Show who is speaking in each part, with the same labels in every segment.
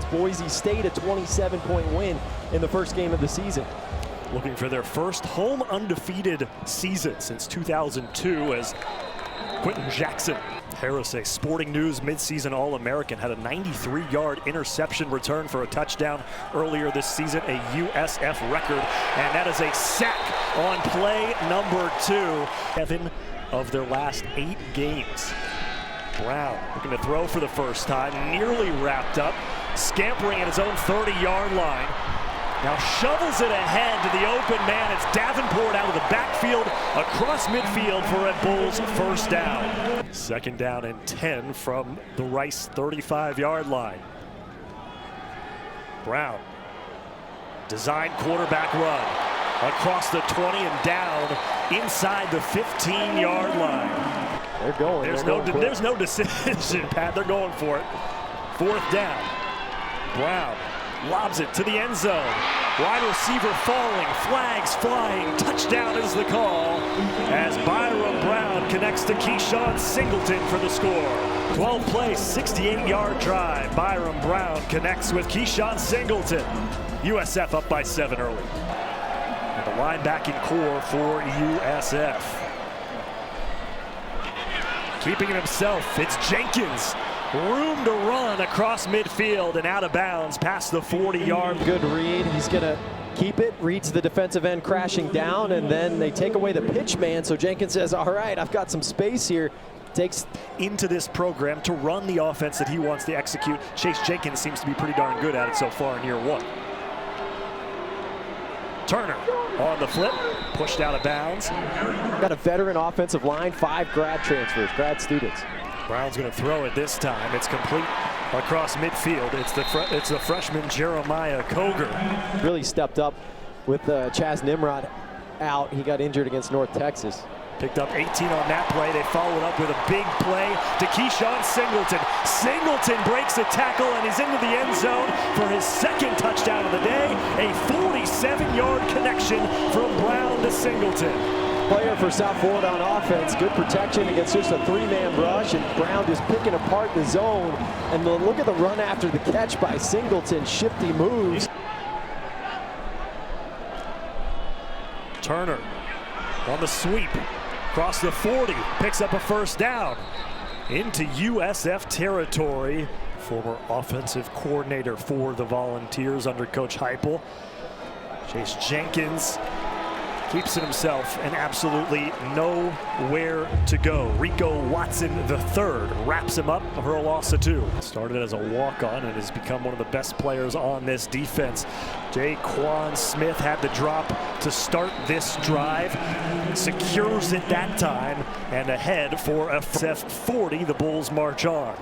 Speaker 1: against Boise State, a 27-point win in the first game of the season.
Speaker 2: Looking for their first home undefeated season since 2002 as Quentin Jackson Harris, a Sporting News midseason All-American, had a 93-yard interception return for a touchdown earlier this season, a USF record, and that is a sack on play number 2. 7 of their last 8 games. Brown looking to throw for the first time, nearly wrapped up, scampering at his own 30-yard line. Now shovels it ahead to the open man. It's Davenport out of the backfield, across midfield for a Bulls first down. Second down and 10 from the Rice 35-yard line. Brown, design quarterback run, across the 20 and down inside the 15-yard line.
Speaker 1: They're going.
Speaker 2: There's no decision, Pat. They're going for it. Fourth down. Brown lobs it to the end zone. Wide receiver falling, flags flying, touchdown is the call as Byrum Brown connects to Keyshawn Singleton for the score. 12-play, 68-yard drive. Byrum Brown connects with Keyshawn Singleton. USF up by 7 early. And the linebacking core for USF. Keeping it himself, it's Jenkins. Room to run across midfield and out of bounds past the 40-yard.
Speaker 1: Good read. He's going to keep it, reads the defensive end crashing down, and then they take away the pitch man. So Jenkins says, all right, I've got some space here. Takes
Speaker 2: into this program to run the offense that he wants to execute. Chase Jenkins seems to be pretty darn good at it so far in year 1. Turner on the flip, pushed out of bounds.
Speaker 1: Got a veteran offensive line, 5 grad transfers, grad students.
Speaker 2: Brown's going to throw it this time. It's complete across midfield. It's the freshman Jeremiah Koger.
Speaker 1: Really stepped up with Chaz Nimrod out. He got injured against North Texas.
Speaker 2: Picked up 18 on that play. They followed up with a big play to Keyshawn Singleton. Singleton breaks a tackle and is into the end zone for his second touchdown of the day. A 47-yard connection from Brown to Singleton.
Speaker 1: Player for South Florida on offense, good protection against just a 3-man rush, and Brown just picking apart the zone. And look at the run after the catch by Singleton, shifty moves.
Speaker 2: Turner on the sweep, across the 40, picks up a first down into USF territory. Former offensive coordinator for the Volunteers under Coach Heupel. Chase Jenkins keeps it himself and absolutely nowhere to go. Rico Watson III wraps him up for a loss of 2. Started as a walk-on and has become one of the best players on this defense. Jaquan Smith had the drop to start this drive. Secures it that time and ahead for a F40. The Bulls march on.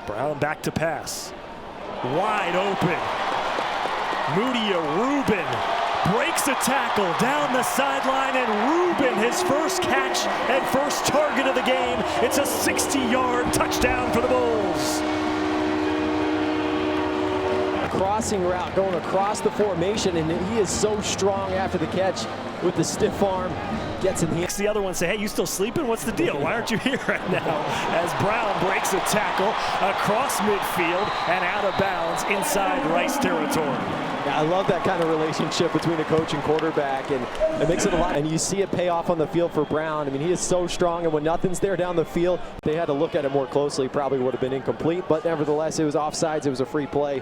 Speaker 2: Brown back to pass. Wide open. Mudia Rubin breaks a tackle down the sideline, and Rubin, his first catch and first target of the game. It's a 60-yard touchdown for the Bulls.
Speaker 1: A crossing route going across the formation, and he is so strong after the catch with the stiff arm. Gets in
Speaker 2: the other one, say, hey, you still sleeping? What's the deal? Why aren't you here right now? As Brown breaks a tackle across midfield and out of bounds inside Rice territory.
Speaker 1: Yeah, I love that kind of relationship between a coach and quarterback, and it makes it a lot. And you see it pay off on the field for Brown. I mean, he is so strong, and when nothing's there down the field, they had to look at it more closely. Probably would have been incomplete, but nevertheless, it was offsides. It was a free play.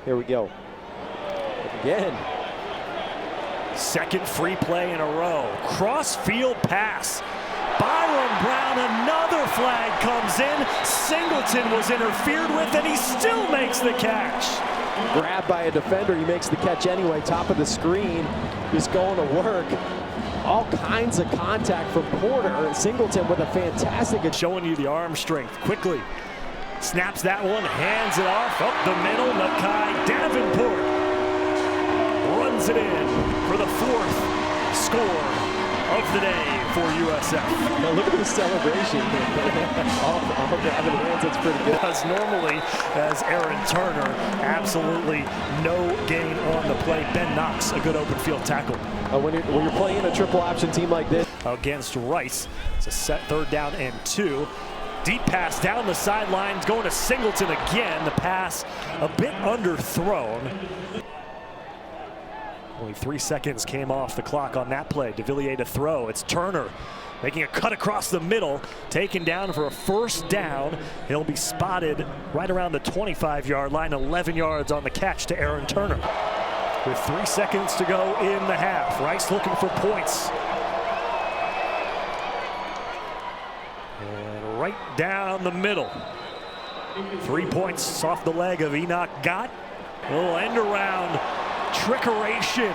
Speaker 1: Here we go. Again.
Speaker 2: Second free play in a row. Cross-field pass. Byron Brown, another flag comes in. Singleton was interfered with, and he still makes the catch.
Speaker 1: Grabbed by a defender, he makes the catch anyway. Top of the screen, just going to work. All kinds of contact from Porter, and Singleton with a fantastic.
Speaker 2: Showing you the arm strength quickly. Snaps that one, hands it off, up the middle. Nakai Davenport runs it in for the 4th score of the day for USF.
Speaker 1: Now look at the celebration. all grabbing hands, that's pretty good.
Speaker 2: As normally as Aaron Turner, absolutely no gain on the play. Ben Knox, a good open field tackle.
Speaker 1: When you're playing a triple option team like this.
Speaker 2: Against Rice, it's a set 3rd down and 2. deep pass down the sidelines, going to Singleton again. The pass a bit underthrown. Only 3 seconds came off the clock on that play. De Villiers to throw. It's Turner making a cut across the middle, taken down for a first down. He'll be spotted right around the 25-yard line, 11 yards on the catch to Aaron Turner. With 3 seconds to go in the half, Rice looking for points. And right down the middle. 3 points off the leg of Enoch Gott. A little end around trickeration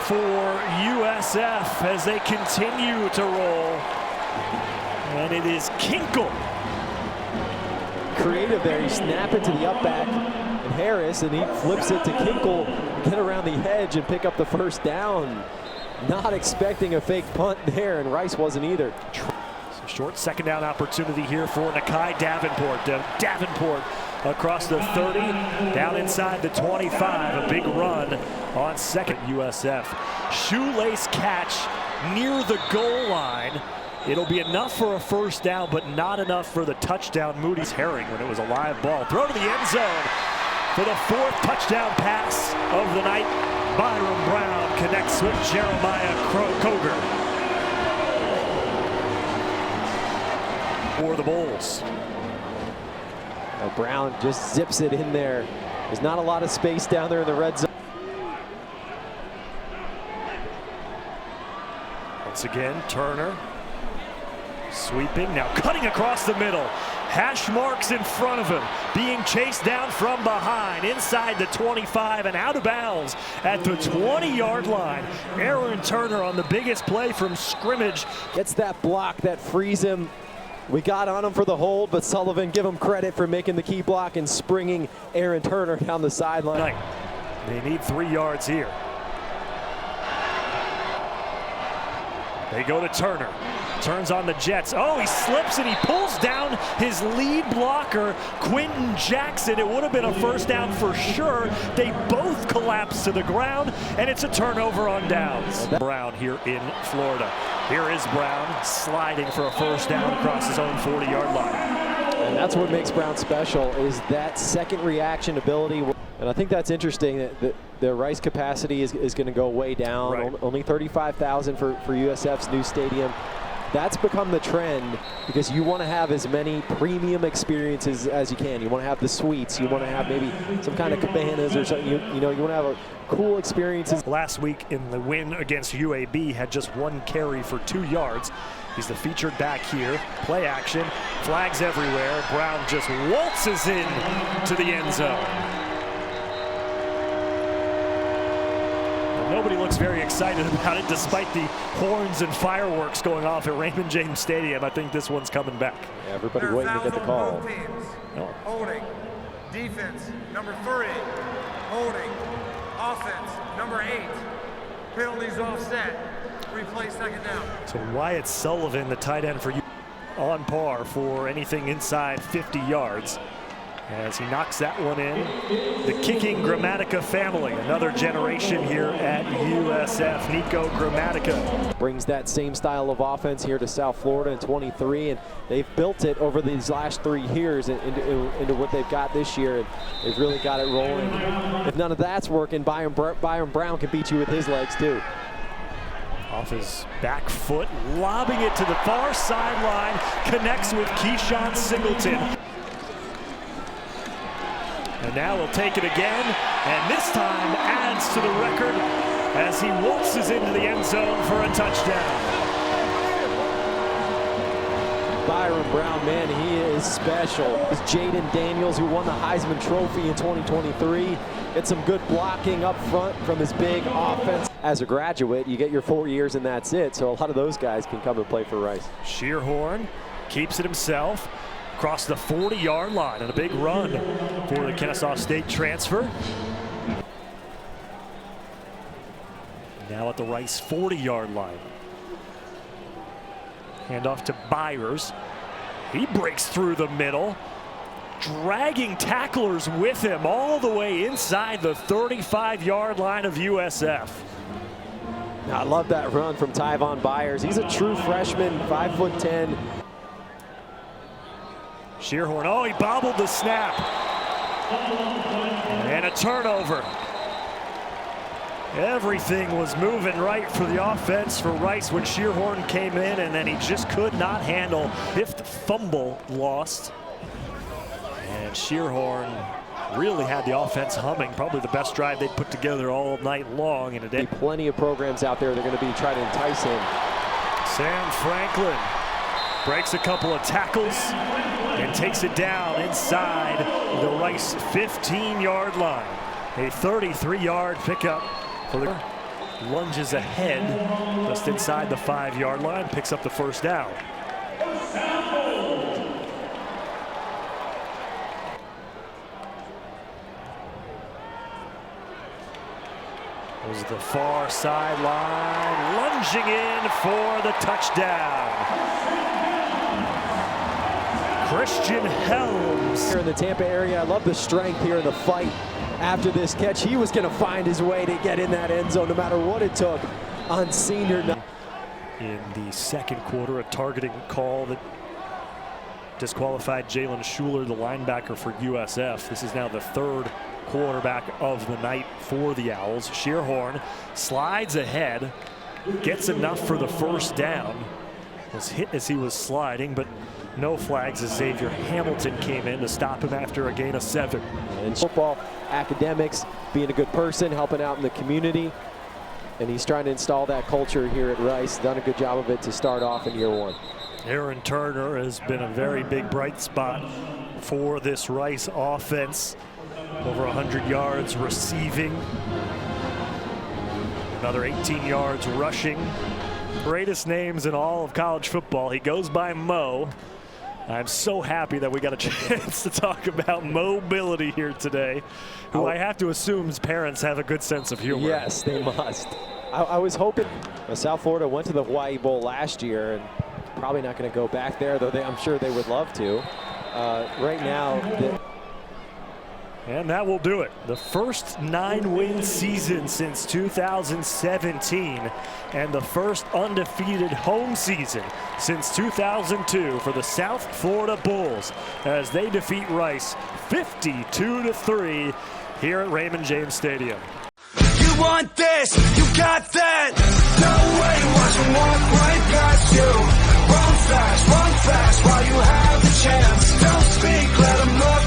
Speaker 2: for USF as they continue to roll. And it is Kinkle.
Speaker 1: Creative there, he snap it to the up back and Harris, and he flips it to Kinkle, get around the edge and pick up the first down. Not expecting a fake punt there, and Rice wasn't either.
Speaker 2: So short second down opportunity here for Nakai Davenport. Davenport across the 30, down inside the 25, a big run on second. USF shoelace catch near the goal line. It'll be enough for a first down, but not enough for the touchdown. Moody's Herring when it was a live ball. Throw to the end zone for the 4th touchdown pass of the night. Byrum Brown connects with Jeremiah Coger for the Bulls.
Speaker 1: Brown just zips it in there. There's not a lot of space down there in the red zone.
Speaker 2: Once again, Turner sweeping, now cutting across the middle. Hash marks in front of him, being chased down from behind, inside the 25 and out of bounds at the 20-yard line. Aaron Turner on the biggest play from scrimmage.
Speaker 1: Gets that block that frees him. We got on him for the hold, but Sullivan, give him credit for making the key block and springing Aaron Turner down the sideline.
Speaker 2: They need 3 yards here. They go to Turner. Turns on the Jets. Oh, he slips and he pulls down his lead blocker, Quentin Jackson. It would have been a first down for sure. They both collapse to the ground, and it's a turnover on downs. Brown here in Florida. Here is Brown sliding for a first down across his own 40-yard line.
Speaker 1: And that's what makes Brown special, is that second reaction ability. And I think that's interesting that the Rice capacity is going to go way down.
Speaker 2: Right.
Speaker 1: Only 35,000 for USF's new stadium. That's become the trend because you want to have as many premium experiences as you can. You want to have the suites. You want to have maybe some kind of cabanas or something. You want to have a cool experiences.
Speaker 2: Last week in the win against UAB, had just 1 carry for 2 yards. He's the featured back here. Play action, flags everywhere. Brown just waltzes in to the end zone. Nobody looks very excited about it, despite the horns and fireworks going off at Raymond James Stadium. I think this one's coming back.
Speaker 1: Yeah, everybody waiting to get the call.
Speaker 3: Oh. Holding. Defense, number 3. Holding. Offense, number 8. Penalties offset. Replay second down.
Speaker 2: So Wyatt Sullivan, the tight end for you, on par for anything inside 50 yards. As he knocks that one in. The kicking Grammatica family, another generation here at USF. Nico Grammatica
Speaker 1: brings that same style of offense here to South Florida in 23, and they've built it over these last 3 years into what they've got this year, and they've really got it rolling. If none of that's working, Byron Brown can beat you with his legs too.
Speaker 2: Off his back foot, lobbing it to the far sideline, connects with Keyshawn Singleton. And now he'll take it again, and this time adds to the record as he waltzes into the end zone for a touchdown.
Speaker 1: Byron Brown, man, he is special. It's Jaden Daniels, who won the Heisman Trophy in 2023. Gets some good blocking up front from his big offense. As a graduate, you get your 4 years and that's it. So a lot of those guys can come and play for Rice.
Speaker 2: Shearhorn keeps it himself. Across the 40-yard line and a big run for the Kennesaw State transfer. Now at the Rice 40-yard line. Handoff to Byers. He breaks through the middle, dragging tacklers with him all the way inside the 35-yard line of USF.
Speaker 1: I love that run from Tyvon Byers. He's a true freshman, 5'10".
Speaker 2: Shearhorn, oh, he bobbled the snap. And a turnover. Everything was moving right for the offense for Rice when Shearhorn came in, and then he just could not handle. 5th fumble lost. And Shearhorn really had the offense humming. Probably the best drive they'd put together all night long in a day.
Speaker 1: Plenty of programs out there. They're going to be trying to entice him.
Speaker 2: Sam Franklin breaks a couple of tackles and takes it down inside the Rice 15-yard line. A 33-yard pickup for the lunges ahead just inside the 5-yard line, picks up the first down. It was the far sideline, lunging in for the touchdown. Christian Helms.
Speaker 1: Here in the Tampa area, I love the strength here in the fight after this catch. He was going to find his way to get in that end zone no matter what it took on senior night.
Speaker 2: In the second quarter, a targeting call that disqualified Jalen Schuler, the linebacker for USF. This is now the 3rd quarterback of the night for the Owls. Shearhorn slides ahead, gets enough for the first down. Was hit as he was sliding, but no flags as Xavier Hamilton came in to stop him after a gain of 7.
Speaker 1: And football, academics, being a good person, helping out in the community. And he's trying to install that culture here at Rice. Done a good job of it to start off in year 1.
Speaker 2: Aaron Turner has been a very big bright spot for this Rice offense. Over 100 yards receiving. Another 18 yards rushing. Greatest names in all of college football. He goes by Mo. I'm so happy that we got a chance to talk about mobility here today, who I have to assume his parents have a good sense of humor.
Speaker 1: Yes, they must. I was hoping South Florida went to the Hawaii Bowl last year, and probably not going to go back there, though I'm sure they would love to. Right now,
Speaker 2: and that will do it. The first 9-win season since 2017 and the first undefeated home season since 2002 for the South Florida Bulls as they defeat Rice 52-3 here at Raymond James Stadium.
Speaker 4: You want this, you got that. No way, watch them walk right past you. Run fast while you have the chance. Don't speak, let them know.